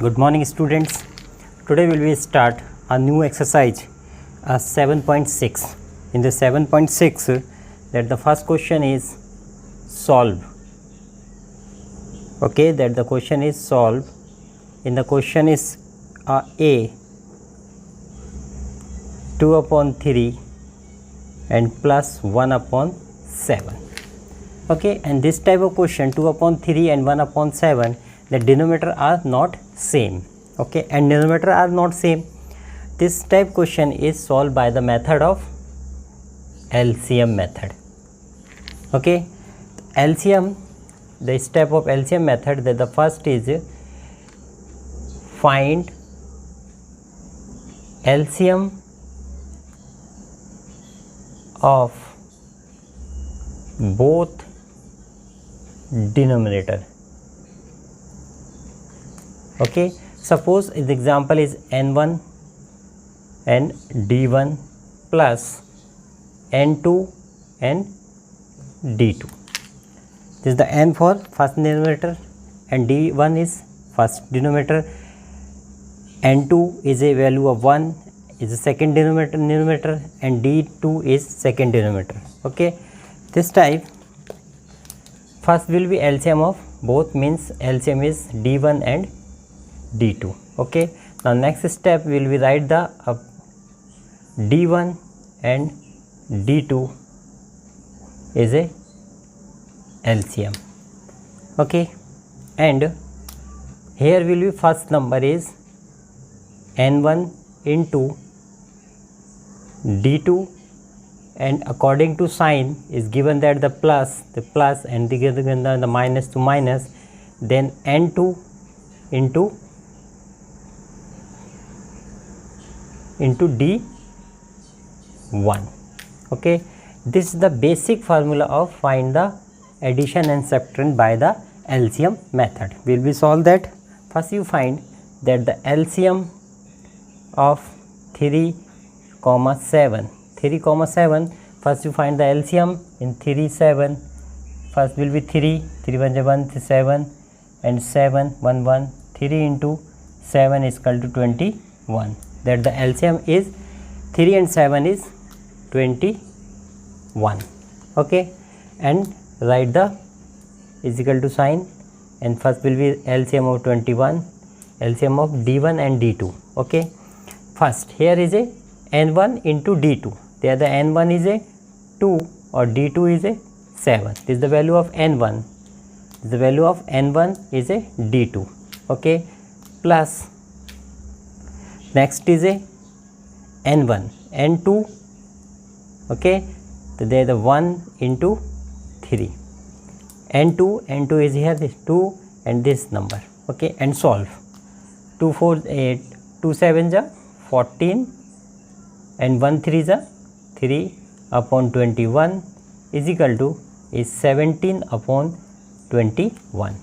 Good morning students. Today we will start a new exercise 7.6. In the 7.6 that the first question is solve. Okay, that the question is solve. In the question is a 2 upon 3 and plus 1 upon 7. Okay, and this type of question 2 upon 3 and 1 upon 7, the denominator are not same. Okay, and denominator are not same. This type question is solved by the method of LCM method. Okay, LCM, the step of LCM method, that the first is find LCM of both denominator. Okay, suppose the example is n1 and d1 plus n2 and d2. This is the n for first denominator and d1 is first denominator, n2 is a value of 1 is the second denominator and d2 is second denominator. Okay, this type first will be LCM of both, means LCM is d1 and d2. Okay, now next step will be write the d1 and d2 is a LCM. Okay, and here will be first number is n1 into d2, and according to sign is given that the plus and the minus to minus, then n2 into d1. Okay, this is the basic formula of find the addition and subtraction by the LCM method. We will solve that. First you find that the LCM of 3, 7. First you find the LCM in 3, 7. First will be 3 1 1 7 and 7 1 1. 3 into 7 is equal to 21. That the LCM is 3 and 7 is 21. Okay, and write the is equal to sign, and first will be LCM of 21, LCM of d1 and d2. Okay, first here is a n1 into d2, there the n1 is a 2 or d2 is a 7. This is the value of n1. The value of n1 is a d2. Okay, plus next is a n1, n2. Okay, so there the 1 into 3, n2 is here, this 2 and this number. Okay, and solve. 2 4 8, 2 7 ja 14 and 1 3 ja 3 upon 21 is equal to is 17 upon 21.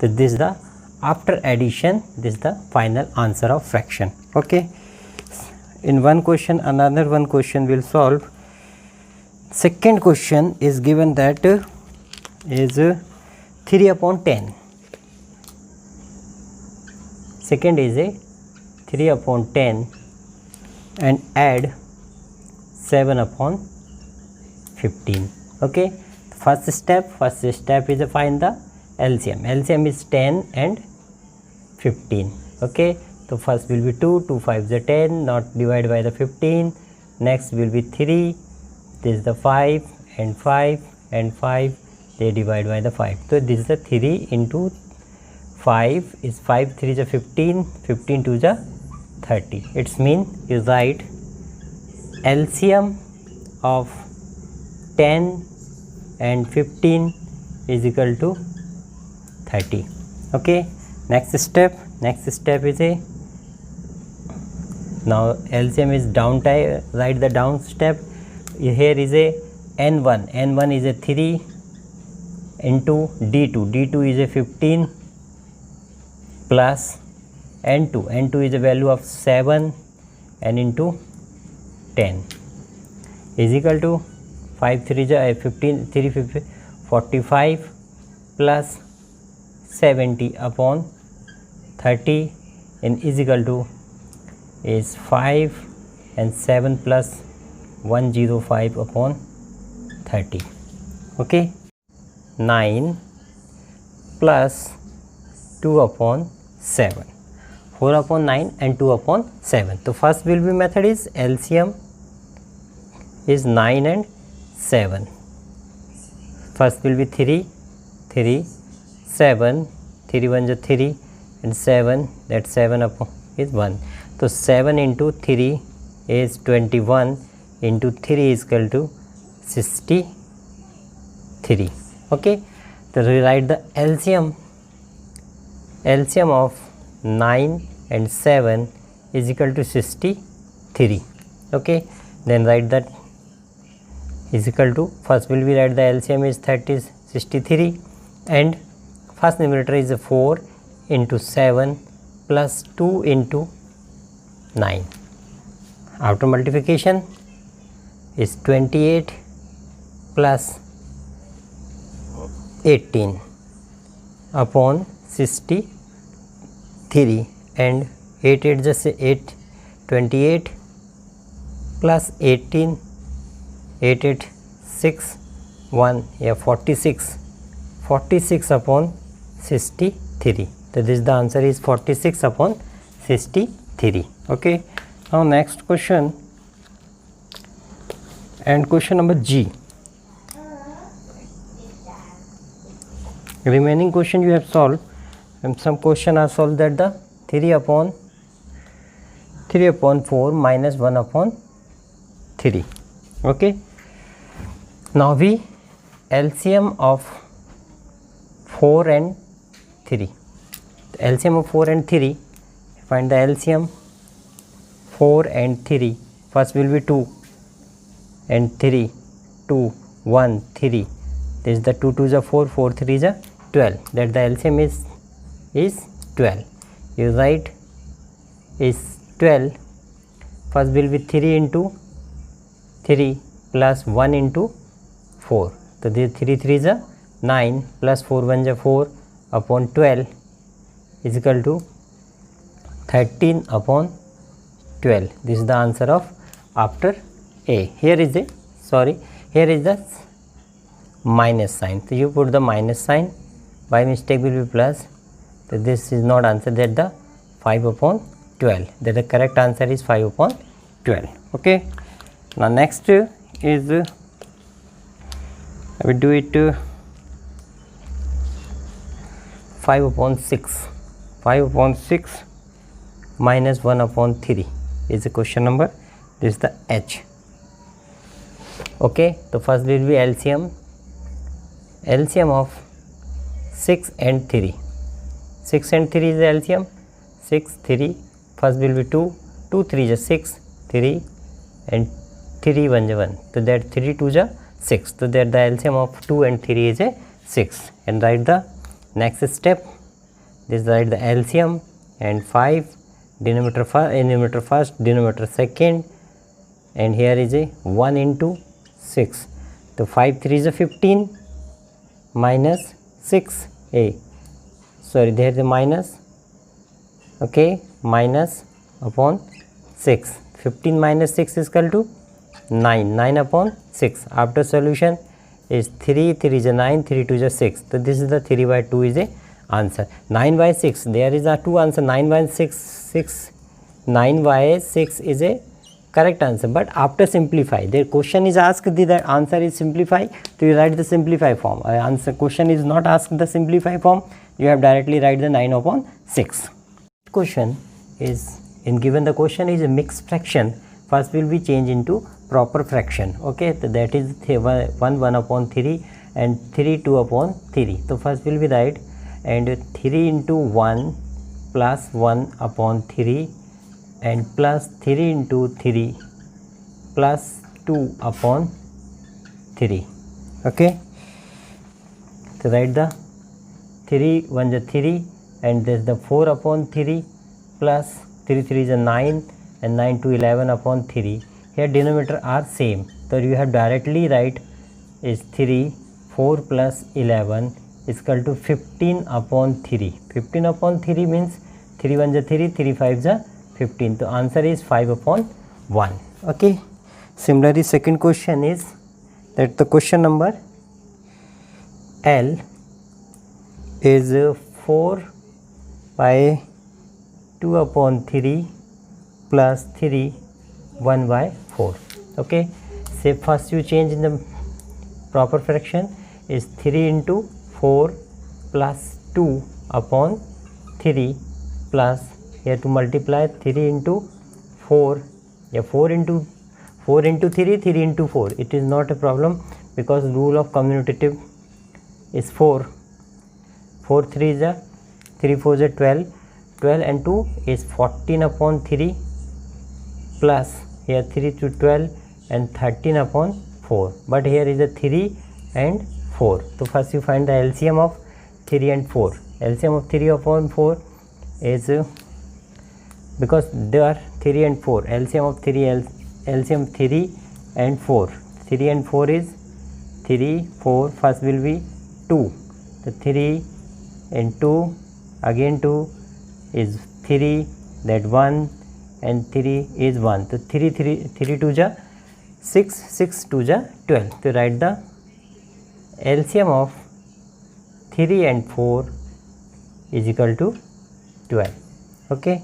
So this is the after addition, this is the final answer of fraction. Okay, in one question, another one question will solve. Second question is given that is 3 upon 10. Second is a 3 upon 10 and add 7 upon 15. Okay, first step is to find the LCM. LCM is 10 and 15. Okay, so first will be 2 5 is 10, not divided by the 15. Next will be 3, this is the 5 and 5 and 5, they divide by the 5. So this is the 3 into 5 is 5 3 is 15, 15 2 is 30. It's mean you write LCM of 10 and 15 is equal to 30. Okay, next step is a, now LCM is down type, write the down step. Here is a n1 is a 3 into d2 is a 15 plus n2 is a value of 7 and into 10 is equal to 5 3 is 15 3 45 plus 70 upon 30 and is equal to is 5 and 7 plus 105 upon 30. Okay, 9 plus 2 upon 7, 4 upon 9 and 2 upon 7. So first will be method is LCM is 9 and 7. First will be 3, 7, 3 1 is 3 and 7, that 7 upon is 1. So 7 into 3 is 21 into 3 is equal to 63. Okay, so we write the LCM of 9 and 7 is equal to 63. Okay, then write that is equal to, first will be write the LCM is 63 and first numerator is 4 into 7 plus 2 into 9. After multiplication is 28 plus 18 upon 63 and 8 8 just 8, 28 plus 18, 8 8 6 1, yeah, 46 upon 63. So this the answer is 46 upon 63. Okay, now next question and question number G. Remaining question you have solved, and some question are solved that the 3 upon 4 minus 1 upon 3. Okay, now we LCM of 4 and 3. The LCM of 4 and 3, find the LCM 4 and 3. First will be 2 and 3, 2 1 3. This is the 2 2 is a 4, 4 3 is a 12. That the LCM is 12. You write is 12. First will be 3 into 3 plus 1 into 4. So this 3 3 is a 9 plus 4 1 is a 4 upon 12 is equal to 13 upon 12. This is the answer of after A. Here is the minus sign. So you put the minus sign, by mistake will be plus. So this is not answer, that the 5 upon 12. That the correct answer is 5 upon 12. Okay. Now next is I will do it 5 upon 6. 5 upon 6 minus 1 upon 3 is the question number. This is the H. Okay, so first will be LCM of 6 and 3. 6 and 3 is the LCM. 6 3, first will be 2 3 is 6, 3 and 3 1 is 1. So that 3 2 is 6. So that the LCM of 2 and 3 is a 6. And write the next step. This write the LCM and 5, denominator first, denominator second, and here is a 1 into 6. So 5 3 is a 15 minus 6 a. Sorry, there is a minus. Okay, minus upon 6. 15 minus 6 is equal to 9. 9 upon 6. After solution is 3 3 is a 9, 3 2 is a 6. So this is the 3 by 2 is a answer. 9 by 6, there is a 2 answer. 9 by 6, 9 by 6 is a correct answer, but after simplify, their question is asked the answer is simplify, so you write the simplify form. Answer question is not asked the simplify form, you have directly write the 9 upon 6. Question is, in given the question is a mixed fraction, first will be changed into proper fraction. Okay, so that is 1 upon 3 and 3 2 upon 3. So first will be right, and 3 into 1 plus 1 upon 3 and plus 3 into 3 plus 2 upon 3. Okay, so write the 3 1 is 3 and this is the 4 upon 3 plus 3 3 is a 9 and 9 to 11 upon 3. Here denominator are same, so you have directly write is 3 4 plus 11 is equal to 15 upon 3. 15 upon 3 means 3 1 3, 3 5 15. So answer is 5/1. Okay. Similarly, second question is that the question number L is 4 by 2/3 plus 3 1/4. Okay. Say first you change in the proper fraction is 3 into 4 plus 2/3 plus here to multiply 3 into 4, 4 into 3, 3 into 4. It is not a problem because rule of commutative is 4. 4 3 is 3 4 is 12. 12 and 2 is 14/3 plus here 3 to 12 and 13/4. But here is a 3 and 4. So first you find the LCM of 3 and 4. LCM of 3/4 is because they are 3 and 4. LCM of 3 and 4. 3 and 4 is 3 4. First will be 2. The 3 and 2 again 2 is 3, that 1 and 3 is 1. So 3 2 ja 6, 6 2 ja 12. So write the LCM of 3 and 4 is equal to 12. Okay.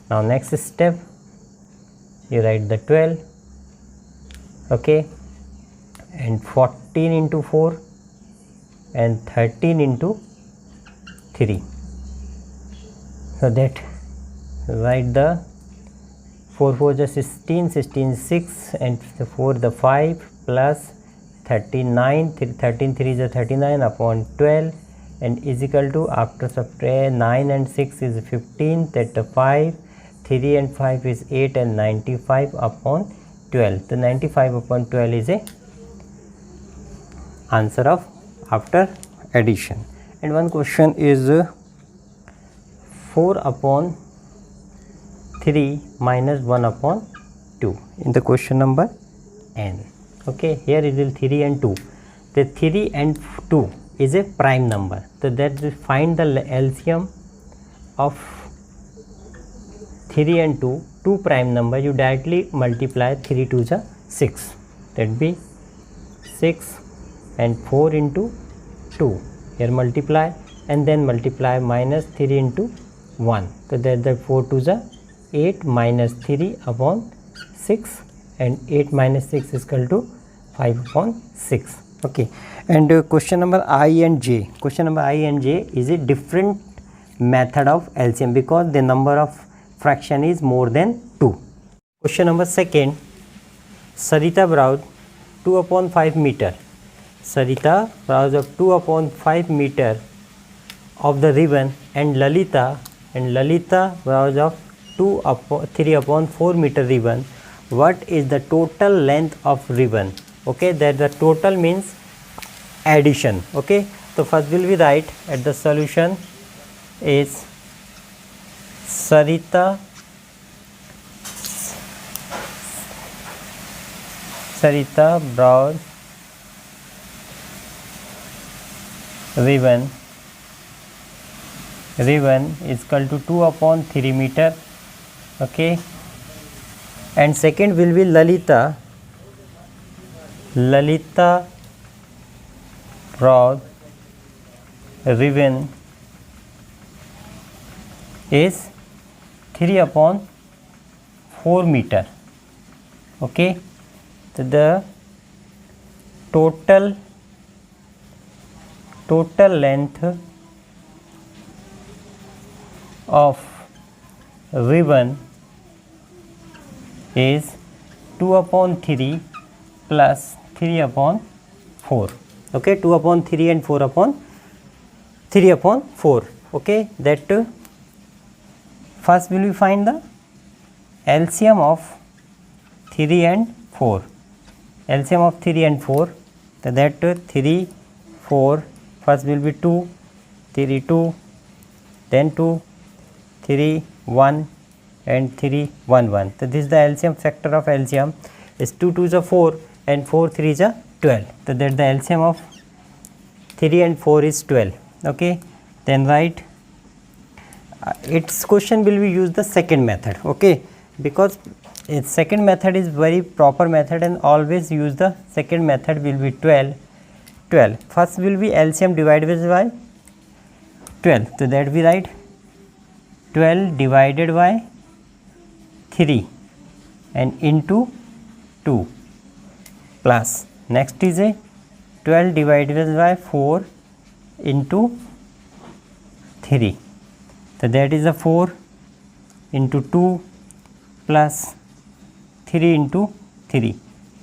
Now next step you write the 12. Okay, and 14 into 4 and 13 into 3. So that write the 4 4 is 16, 16 6 and 4 the 5 plus 39, 13 3 is 39/12 and is equal to, after subtract 9 and 6 is 15, that the 5, 3 and 5 is 8 and 95/12. The 95/12 is a answer of after addition. And one question is 4/3 minus 1/2 in the question number n. Okay, here it is 3 and 2. The 3 and 2 is a prime number. So that we find the LCM of 3 and 2, 2 prime number, you directly multiply 3 2 is 6, that be 6 and 4 into 2, here multiply and then multiply minus 3 into 1. So that the 4 2 is 8 minus 3/6 and 8 minus 6 is equal to 5/6. Okay. And question number I and J. Question number I and J is a different method of LCM because the number of fraction is more than 2. Question number second, Sarita browse 2/5 meter. Sarita browse of 2/5 meter of the ribbon and Lalita browse of 3/4 meter ribbon. What is the total length of ribbon? Okay, that the total means addition. Okay, so first will be write at the solution is Sarita browse ribbon is equal to 2/3 meter. Okay, and second will be Lalita browse ribbon is 3/4 meter. Okay, so the total length of ribbon is 2/3 plus 3/4. Okay, 2/3 and 3/4. Okay, that first will we find the LCM of 3 and 4. LCM of 3 and 4, so that 3 4, first will be 2, 3 2, then 2 3 1 and 3 1 1. So this is the LCM factor of LCM is 2 2 is 4 and 4 3 is 12. So that the LCM of 3 and 4 is 12. Okay, then write its question will be use the second method, okay, because its second method is very proper method, and always use the second method will be 12. First will be LCM divided by 12, so that we write 12 divided by 3 and into 2 plus next is a 12 divided by 4 into 3, so that is a 4 into 2 plus 3 into 3,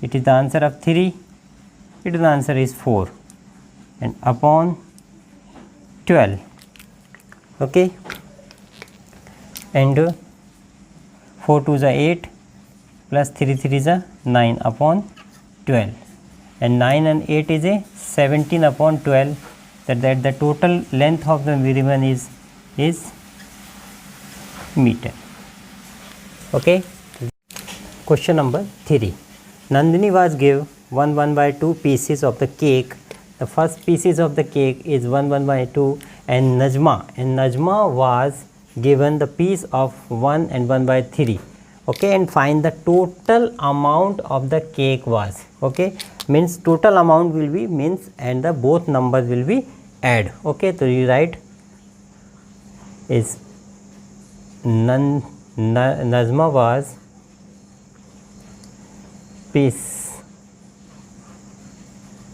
it is the answer of 3, it is the answer is 4 and upon 12, okay, and 4 2 is 8 plus 3 3 is 9 upon 12, and 9 and 8 is a 17 upon 12, that the total length of the ribbon is meter, okay. Question number 3. Nandini was given 1/2 pieces of the cake. The first pieces of the cake is 1/2, and Najma was given the piece of 1 and 1/3, okay, and find the total amount of the cake was, okay, means total amount will be means and the both numbers will be add, okay. So you write is Najma was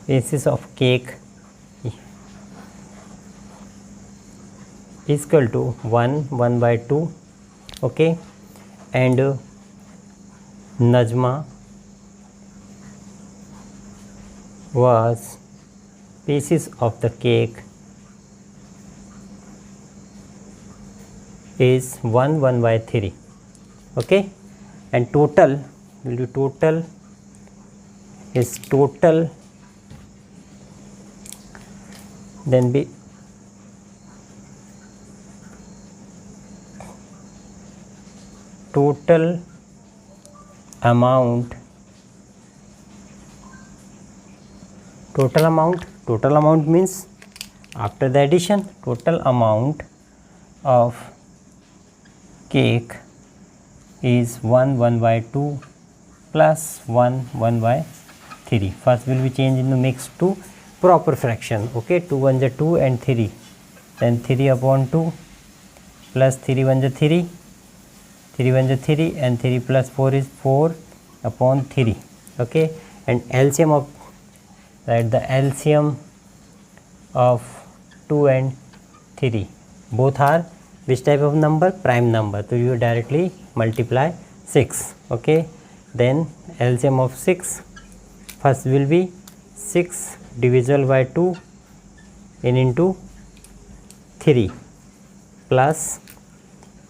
pieces of cake is equal to 1/2, okay, and Najma was pieces of the cake is 1/3, okay, and total will be total then be total amount means after the addition, total amount of cake is 1/2 plus 1/3. First will be changed into mix to proper fraction, okay, 2 1s are 2 and 3, then 3 upon 2 plus 3 1s are 3, 3 1s are 3, and 3 plus 4 is 4 upon 3, okay, and LCM of the LCM of 2 and 3 both are which type of number? Prime number, so you directly multiply 6, okay, then LCM of 6, first will be 6 divisible by 2 and into 3 plus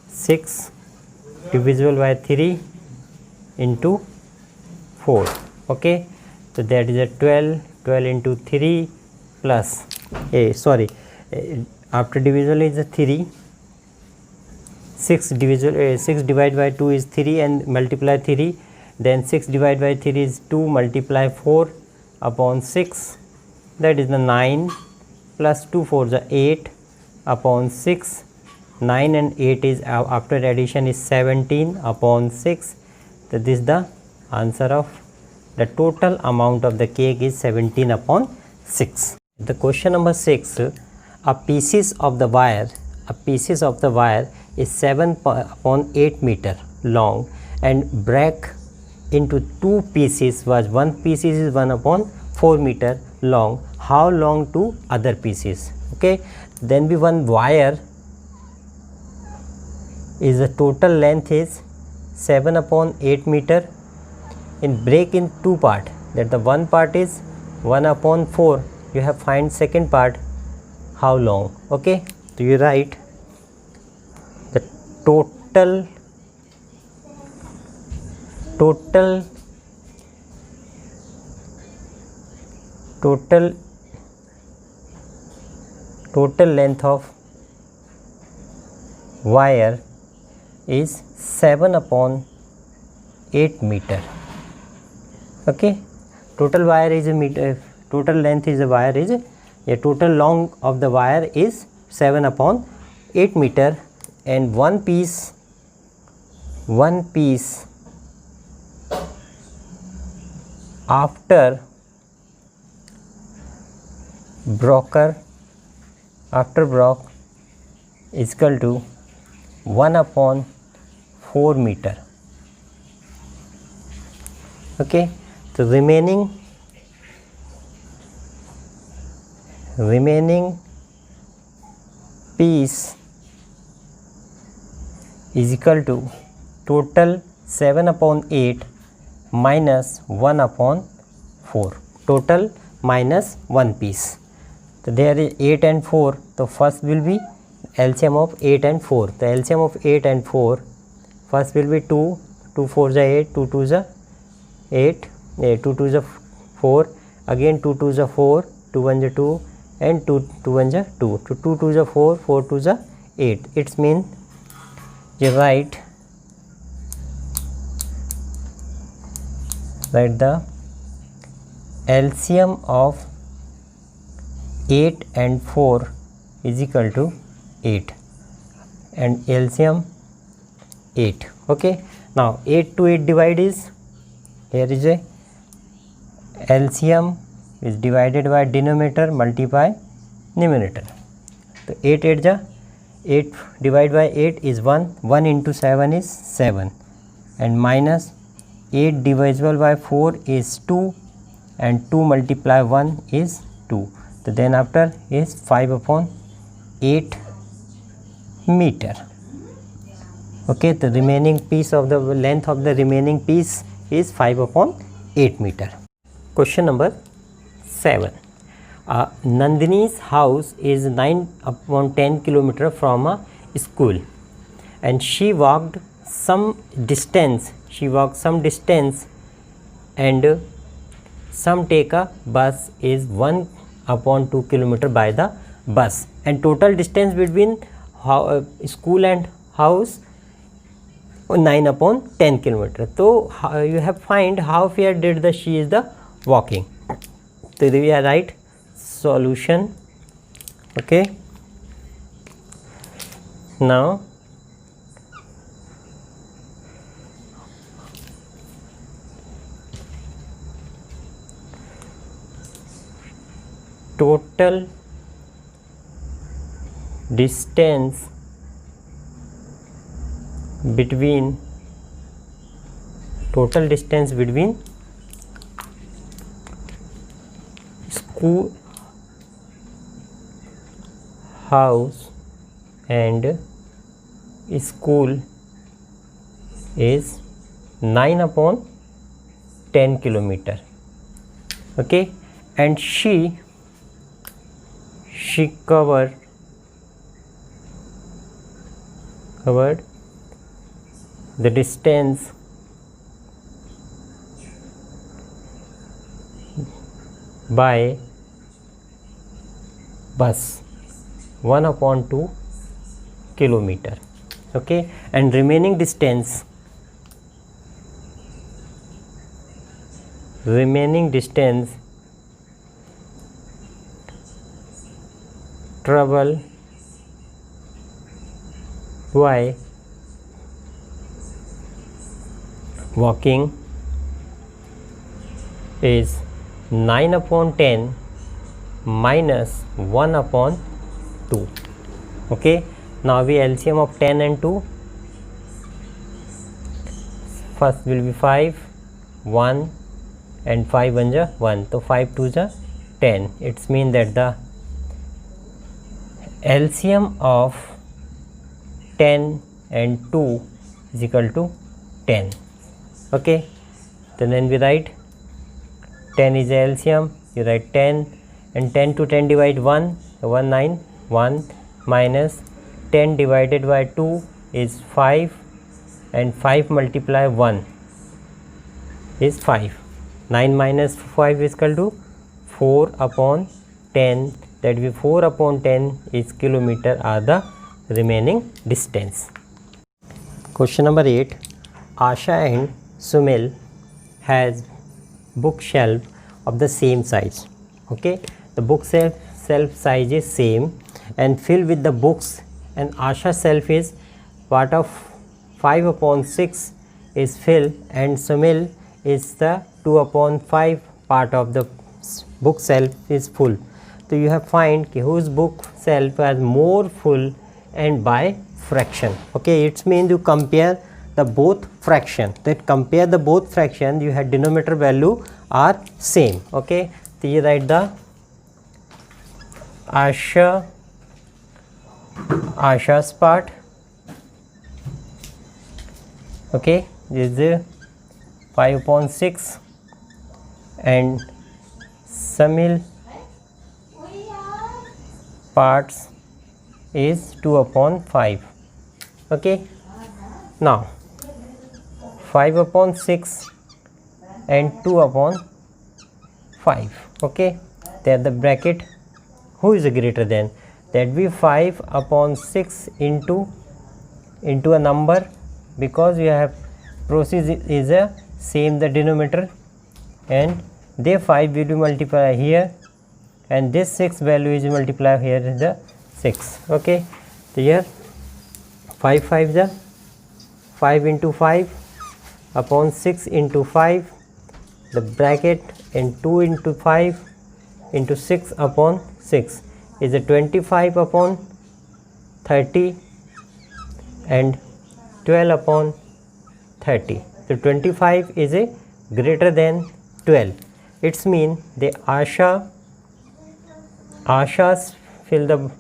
6 divisible by 3 into 4, okay, so that is a 12 into 3 plus after division is a 3, 6 divided by 2 is 3 and multiply 3, then 6 divided by 3 is 2 multiply 4 upon 6, that is the 9 plus 2 4s are 8 upon 6, 9 and 8 is after addition is 17 upon 6, so this is the answer of the total amount of the cake is 17 upon 6. The question number 6, a pieces of the wire is 7 upon 8 meter long and break into 2 pieces, was one piece is 1 upon 4 meter long, how long to other pieces, okay, then be one wire is the total length is 7 upon 8 meter in break in 2 part, that the one part is 1 upon 4, you have find second part how long, okay, so you write the total length of wire is 7 upon 8 meter, okay, total wire is a meter, total length is a wire is a total long of the wire is 7 upon 8 meter and one piece after Brock is equal to 1/4 meter. Okay, so remaining piece is equal to total 7/8 minus 1/4, total minus one piece. So there is 8 and 4, so first will be LCM of 8 and 4. The LCM of 8 and 4, first will be 2, 2 4 is 8, 2 2 is 8, 2 2 is 4, again 2 2 is 4, 2 1 is 2, and 2 2 1 is 2, 2 2 is 4, 4 2 is 8. It means you write the LCM of 8 and 4 is equal to 8, and LCM 8. Okay, now 8 to 8 divide is, here is a LCM is divided by denominator multiply numerator. So 8 8 ja 8 divided by 8 is 1, 1 into 7 is 7, and minus 8 divisible by 4 is 2, and 2 multiply 1 is 2. So then after is 5/8 meter. Okay, the remaining piece of the length of the remaining piece is 5/8 meter. Question number 7. Nandini's house is 9/10 kilometer from a school, and she walked some distance, and some take a bus is 1/2 kilometer by the bus, and total distance between school and house 9/10 kilometer. So you have find how far did she is the walking. So we are right solution. Okay, now total distance between school house and school is 9/10 kilometer. Okay, and she covered the distance by bus 1/2 kilometer. Okay, and remaining distance travel by walking is 9/10 minus 1/2. Okay, now we LCM of 10 and 2. First will be 5, 1, and 5 1 is 1. So 5 2 is 10. It means that the LCM of 10 and 2 is equal to 10. Okay, then we write 10 is a LCM, you write 10, and 10 to 10 divide 1, 1 9, 1 minus 10 divided by 2 is 5, and 5 multiply 1 is 5. 9 minus 5 is equal to 4/10, that will be 4/10 is kilometer are the remaining distance. Question number 8. Asha and Sumil has bookshelf of the same size. Okay, the bookshelf size is same and filled with the books, and Asha shelf is part of 5 upon 6 is Phil and Sumil is the 2 upon 5 part of the book shelf is full. So you have find whose book shelf is more full and by fraction. Okay, it means you compare the both fraction. That compare the both fraction, you have denominator value are same. Okay, so you write the Asha's part. Okay, this is 5 upon 6 and Samil parts is 2 upon 5. Okay, now 5 upon 6 and 2 upon 5. Okay, there the bracket who is greater than, that be 5 upon 6 into a number, because we have process is a same the denominator, and they 5 will be multiplied here and this 6 value is multiplied here is the 6. Okay, so here 5 5 the 5 into 5 upon 6 into 5, the bracket, and 2 into 5 into 6 upon 6 is a 25 upon 30 and 12 upon 30. So 25 is a greater than 12. It's mean the Asha's fill the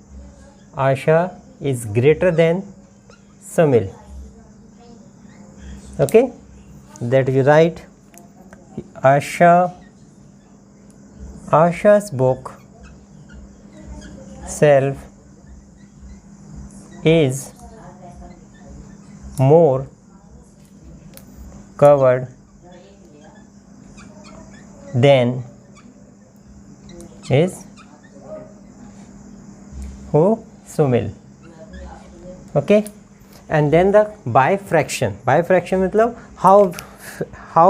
Asha is greater than Samil. Okay, that you write Asha's book shelf is more covered than is who? Sumil. Okay, and then the by fraction मतलब how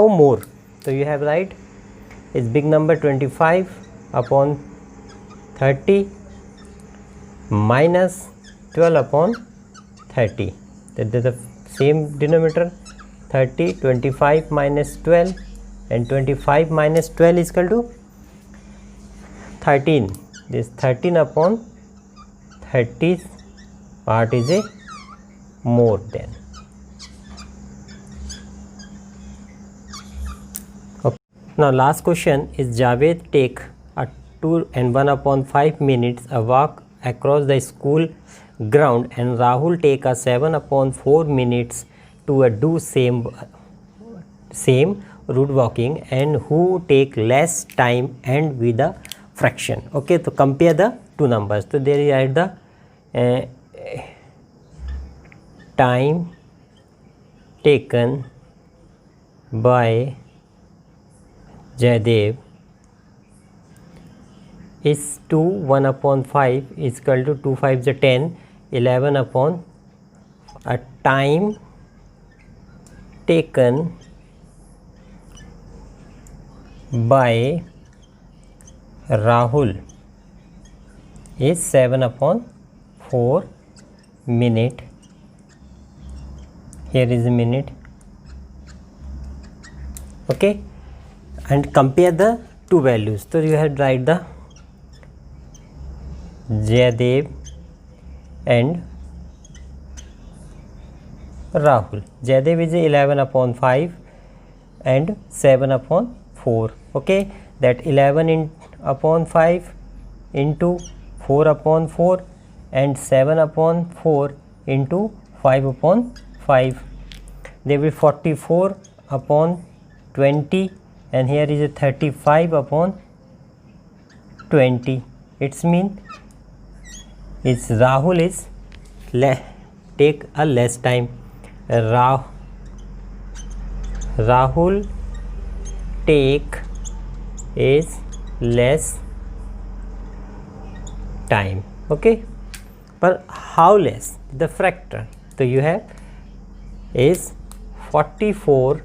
more. So you have right is big number 25 upon 30 minus 12 upon 30. That is the same denominator, 30, 25 minus 12, and 25 minus 12 is equal to 13. This 13 upon 30 part is a more than. Okay. Now last question is Javed take a 2 and 1 upon 5 minutes a walk across the school ground, and Rahul take a 7 upon 4 minutes to a do same route walking, and who take less time and with a fraction. Okay, so compare the two numbers. So there you add the time taken by Jaydev is 2 1 upon 5 is equal to 2 5 is 10, 11 upon a time taken by Rahul is 7 upon 4 minute. Here is a minute. Okay, and compare the two values. So you have write the Jaydev and Rahul. Jaydev is 11 upon 5 and 7 upon 4. Okay, that 11 upon 5 into 4 upon 4 and 7 upon 4 into 5 upon 5. There will be 44 upon 20, and here is a 35 upon 20. It's mean it's Rahul is take a less time. Rahul take is less time. Okay, but how less? The factor. So you have is 44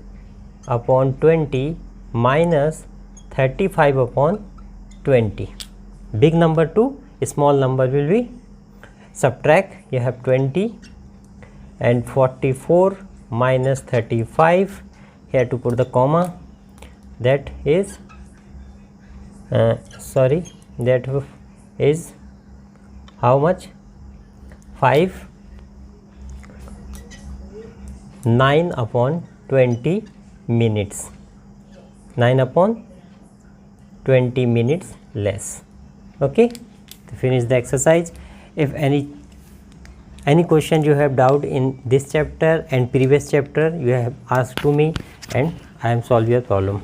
upon 20 minus 35 upon 20. Big number to small number will be subtract. You have 20 and 44 minus 35, here to put the comma, that is that is how much? 5 9 upon 20 minutes, 9 upon 20 minutes less. Okay, to finish the exercise. If any question you have doubt in this chapter and previous chapter, you have asked to me and I am solve your problem.